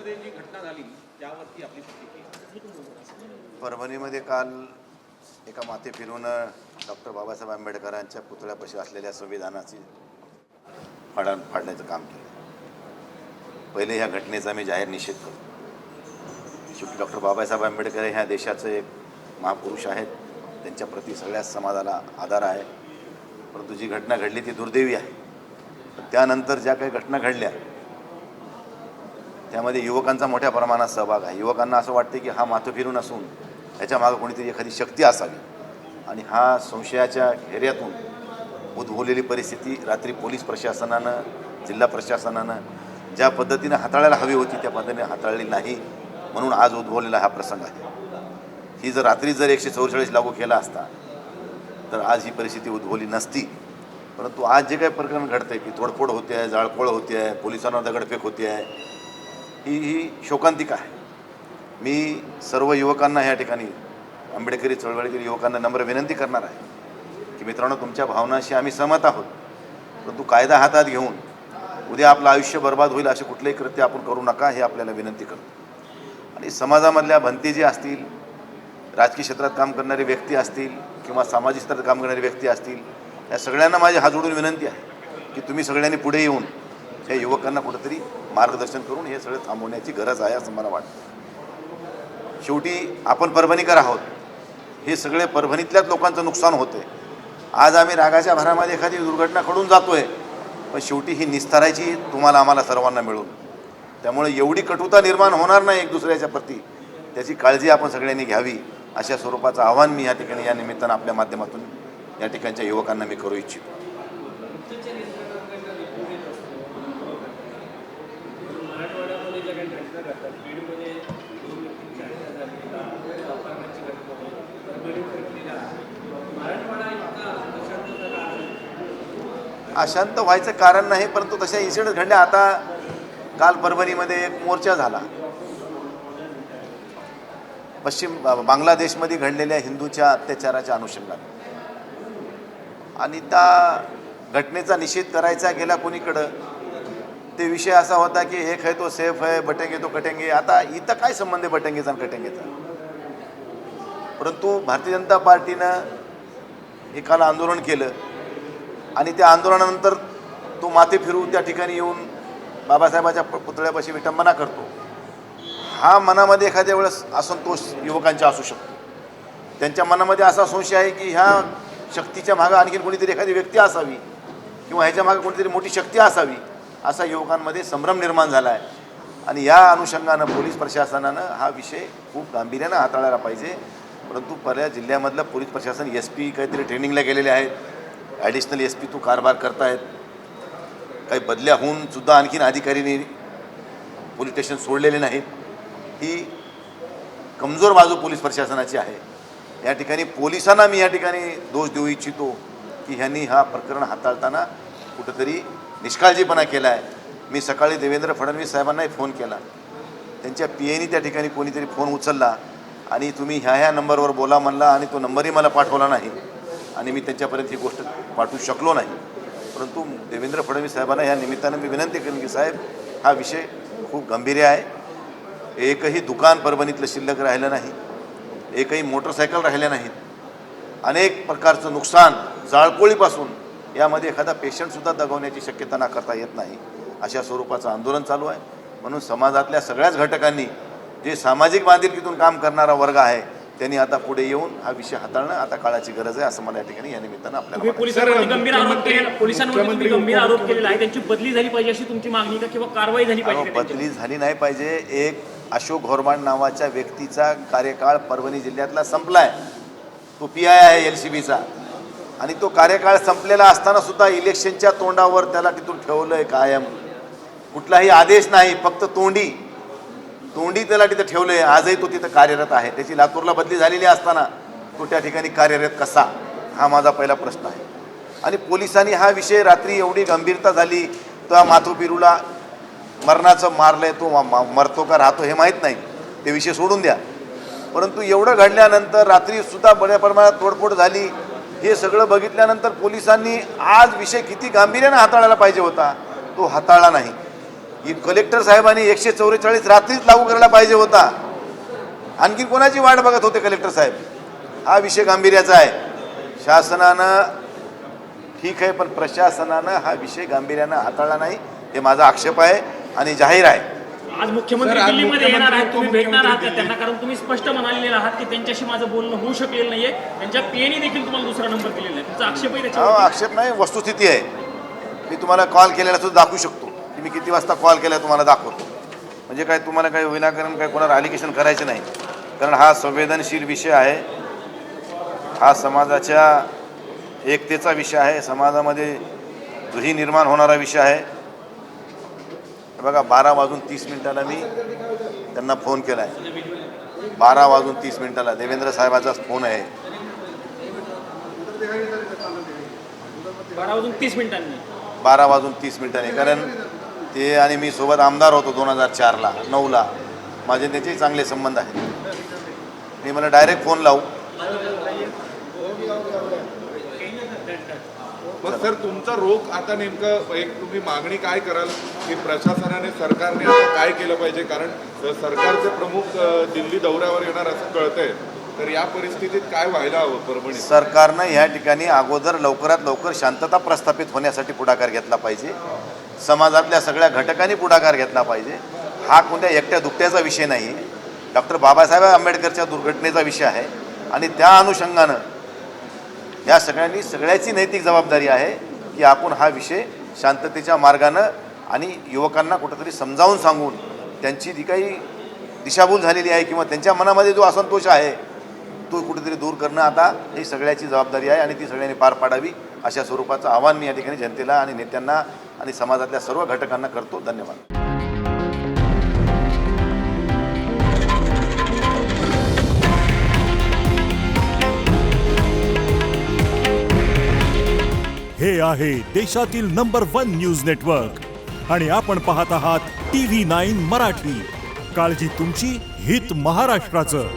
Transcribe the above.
परभणीमध्ये जी घटना झाली त्यावरती आपली प्रतिक्रिया. परभणीमध्ये काल एका माथे फिरून डॉक्टर बाबासाहेब आंबेडकरांच्या पुतळ्यापाशी असलेल्या संविधानाची फाडण्याचं काम केलं. पहिले ह्या घटनेचा मी जाहीर निषेध करतो. शेवटी डॉक्टर बाबासाहेब आंबेडकर ह्या देशाचे एक महापुरुष आहेत, त्यांच्याप्रती सगळ्याच समाजाला आदर आहे. परंतु जी घटना घडली ती दुर्दैवी आहे. त्यानंतर ज्या काही घटना घडल्या त्यामध्ये युवकांचा मोठ्या प्रमाणात सहभाग आहे. युवकांना असं वाटते की हा माथं फिरून असून ह्याच्या मागं कोणीतरी एखादी शक्ती असावी आणि हा संशयाच्या घेऱ्यातून उद्भवलेली परिस्थिती रात्री पोलीस प्रशासनानं, जिल्हा प्रशासनानं ज्या पद्धतीनं हाताळायला हवी होती त्या पद्धतीने हाताळली नाही, म्हणून आज उद्भवलेला हा प्रसंग आहे. ही जर रात्री 144 लागू केला असता तर आज ही परिस्थिती उद्भवली नसती. परंतु आज जे काही प्रकरण घडतं आहे की तोडफोड होते आहे, जाळपोळ होते आहे, पोलिसांना दगडफेक होते आहे, ही शोकांतिका आहे. मी सर्व युवकांना ह्या ठिकाणी, आंबेडकरी चळवळीतील युवकांना नम्र विनंती करणार आहे की मित्रांनो, तुमच्या भावनांशी आम्ही सहमत आहोत, परंतु कायदा हातात घेऊन उद्या आपलं आयुष्य बर्बाद होईल असे कुठलेही कृत्य आपण करू नका, हे आपल्याला विनंती करतो. आणि समाजामधल्या भंती जे असतील, राजकीय क्षेत्रात काम करणारे व्यक्ती असतील किंवा सामाजिक क्षेत्रात काम करणारे व्यक्ती असतील, या सगळ्यांना माझी हात जोडून विनंती आहे की तुम्ही सगळ्यांनी पुढे येऊन या युवकांना कुठंतरी मार्गदर्शन करून हे सगळं थांबवण्याची गरज आहे असं मला वाटतं. शेवटी आपण परभणीकर आहोत, हे सगळे परभणीतल्याच लोकांचं नुकसान होतं आहे. आज आम्ही रागाच्या भरामध्ये एखादी दुर्घटना घडून जातो आहे, पण शेवटी ही निस्तारायची तुम्हाला आम्हाला सर्वांना मिळून. त्यामुळे एवढी कटुता निर्माण होणार नाही एक दुसऱ्याच्या प्रती, त्याची काळजी आपण सगळ्यांनी घ्यावी अशा स्वरूपाचं आव्हान मी या ठिकाणी या निमित्तानं आपल्या माध्यमातून या ठिकाणच्या युवकांना मी करू इच्छितो. अशांत व्हायचं कारण नाही, परंतु तशा इन्सिडेंट घडल्या. आता काल परभणीमध्ये एक मोर्चा झाला पश्चिम बांगलादेशमध्ये घडलेल्या हिंदूच्या अत्याचाराच्या अनुषंगाने, आणि त्या घटनेचा निषेध करायचा गेला कोणीकडं. ते विषय असा होता की एक है तो सेफ है, बटेंगे तो कटेंगे. आता इथं काय संबंध आहे बटेंगेचा आणि कटेंगेचा? परंतु भारतीय जनता पार्टीनं हे काल आंदोलन केलं आणि त्या आंदोलनानंतर तो माथे फिरू त्या ठिकाणी येऊन बाबासाहेबाच्या पुतळ्यापाशी विटंबना करतो. हा मनामध्ये एखाद्या वेळेस असंतोष युवकांचा असू शकतो. त्यांच्या मनामध्ये असा संशय आहे की ह्या शक्तीच्या मागं आणखीन कोणीतरी एखादी व्यक्ती असावी किंवा ह्याच्या मागं कोणीतरी मोठी शक्ती असावी, असा युवकांमध्ये संभ्रम निर्माण झाला आहे. आणि या अनुषंगानं पोलीस प्रशासनानं हा विषय खूप गांभीर्यानं हाताळायला पाहिजे. परंतु पर्याय जिल्ह्यामधलं पोलीस प्रशासन SP काहीतरी ट्रेनिंगला गेलेले आहेत, ॲडिशनल SP तो कारभार करतायत. काही बदल्या होऊन सुद्धा आणखीन अधिकाऱ्यांनी पोलीस स्टेशन सोडलेले नाहीत. ही कमजोर बाजू पोलीस प्रशासनाची आहे. या ठिकाणी पोलिसांना मी या ठिकाणी दोष देऊ इच्छितो की ह्यांनी हा प्रकरण हाताळताना कुठंतरी निष्काळजीपणा केला आहे. मी सकाळी देवेंद्र फडणवीस साहेबांनाही फोन केला, त्यांच्या PAनी त्या ठिकाणी कोणीतरी फोन उचलला आणि तुम्ही ह्या नंबरवर बोला म्हणला आणि तो नंबरही मला पाठवला नाही आणि मी त्यांच्यापर्यंत ही गोष्ट पाठवू शकलो नाही. परंतु देवेंद्र फडणवीस साहेबांना या निमित्तानं मी विनंती करेन की साहेब, हा विषय खूप गंभीर आहे. एकही दुकान परभणीतलं शिल्लक राहिलं नाही, एकही मोटरसायकल राहिल्या नाहीत. अनेक प्रकारचं नुकसान जाळपोळीपासून यामध्ये एखादा पेशंटसुद्धा दगावण्याची शक्यता नाकारता येत नाही. अशा स्वरूपाचं आंदोलन चालू आहे. म्हणून समाजातल्या सगळ्याच घटकांनी, जे सामाजिक बांधिलकीतून काम करणारा वर्ग आहे, त्यांनी आता पुढे येऊन हा विषय हाताळणं आता काळाची गरज आहे असं मला या ठिकाणी या निमित्तानं आपल्याला पोलिसांवरती गंभीर आरोप केलेला आहे. त्यांची बदली झाली पाहिजे अशी तुमची मागणी का, किंवा कारवाई झाली पाहिजे? बदली झाली नाही पाहिजे. एक अशोक घोरमाड नावाच्या व्यक्तीचा कार्यकाळ परभणी जिल्ह्यातला संपला आहे. तो PI आहे LCBचा, आणि तो कार्यकाळ संपलेला असताना सुद्धा इलेक्शनच्या तोंडावर त्याला तिथून ठेवलं आहे कायम. कुठलाही आदेश नाही, फक्त तोंडी त्याला तिथं ठेवलं आहे. आजही तो तिथं कार्यरत आहे. त्याची लातूरला बदली झालेली असताना तो त्या ठिकाणी कार्यरत कसा, हा माझा पहिला प्रश्न आहे. आणि पोलिसांनी हा विषय रात्री एवढी गंभीरता झाली, तर माथू पिरूला मरणाचं मारलंय, तो मरतो का राहतो हे माहीत नाही, ते विषय सोडून द्या. परंतु एवढं घडल्यानंतर रात्रीसुद्धा बड्या प्रमाणात तोडफोड झाली. हे सगळं बघितल्यानंतर पोलिसांनी आज विषय किती गांभीर्यानं हाताळायला पाहिजे होता, तो हाताळला नाही. की कलेक्टर साहेबांनी 144 रात्रीच लागू करायला पाहिजे होता. आणखी कोणाची वाट बघत होते कलेक्टर साहेब? हा विषय गांभीर्याचा आहे. शासनानं ठीक आहे, पण प्रशासनानं हा विषय गांभीर्यानं हाताळला नाही, हे माझा आक्षेप आहे आणि जाहीर आहे. आज मुख्यमंत्री दिल्लीमध्ये येणार आहेत, तुम्ही भेटणार आहात का त्यांना? कारण तुम्ही स्पष्ट म्हणालेले आहात की त्यांच्याशी माझं बोलणं होऊ शकलेलं नाहीये, त्यांच्या पीएनी देखील तुम्हाला दुसरा नंबर दिलेला आहे. तुमचा आक्षेप आहे त्याच्यावर? आक्षेप नाही, वस्तुस्थिती आहे. मी तुम्हाला कॉल केलेला सुद्धा दाखवू शकतो की मी किती वाजता कॉल केला तुम्हाला दाखवतो. म्हणजे काय तुम्हाला काही विनाकारण काय कोणाला ॲलिगेशन करायचं नाही, कारण हा संवेदनशील विषय आहे. हा समाजाच्या एकतेचा विषय आहे, समाजामध्ये दुही निर्माण होणारा विषय आहे. बघा 12:30 मी त्यांना फोन केला आहे. 12:30 देवेंद्र साहेबाचाच फोन आहे. 12:30 कारण ते आणि मी सोबत आमदार होतो 2004ला 9ला. माझे त्याचे चांगले संबंध आहेत. मी मला डायरेक्ट फोन लावू. मग सर तुमचा रोख आता नेमकं एक तुम्ही मागणी काय कराल की प्रशासनाने सरकारने आता काय केलं पाहिजे? कारण सरकारचे प्रमुख दिल्ली दौऱ्यावर येणार असं कळतंय, तर या परिस्थितीत काय व्हायला हवं परभणी? सरकारनं ह्या ठिकाणी अगोदर लवकरात लवकर शांतता प्रस्थापित होण्यासाठी पुढाकार घेतला पाहिजे. समाजातल्या सगळ्या घटकांनी पुढाकार घेतला पाहिजे. हा कोणत्या एकट्या दुकट्याचा विषय नाही, डॉक्टर बाबासाहेब आंबेडकरच्या दुर्घटनेचा विषय आहे आणि त्या अनुषंगानं या सगळ्याची नैतिक जबाबदारी आहे की आपण हा विषय शांततेच्या मार्गानं आणि युवकांना कुठंतरी समजावून सांगून त्यांची जी काही दिशाभूल झालेली आहे किंवा त्यांच्या मनामध्ये जो असंतोष आहे तो कुठेतरी दूर करणं आता ही सगळ्याची जबाबदारी आहे आणि ती सगळ्यांनी पार पाडावी अशा स्वरूपाचं आव्हान मी या ठिकाणी जनतेला आणि नेत्यांना आणि समाजातल्या सर्व घटकांना करतो. धन्यवाद. हे आहे देशातील नंबर 1 न्यूज नेटवर्क आणि आपण पाहत आहात TV9 मराठी. काळजी तुमची, हित महाराष्ट्राचं.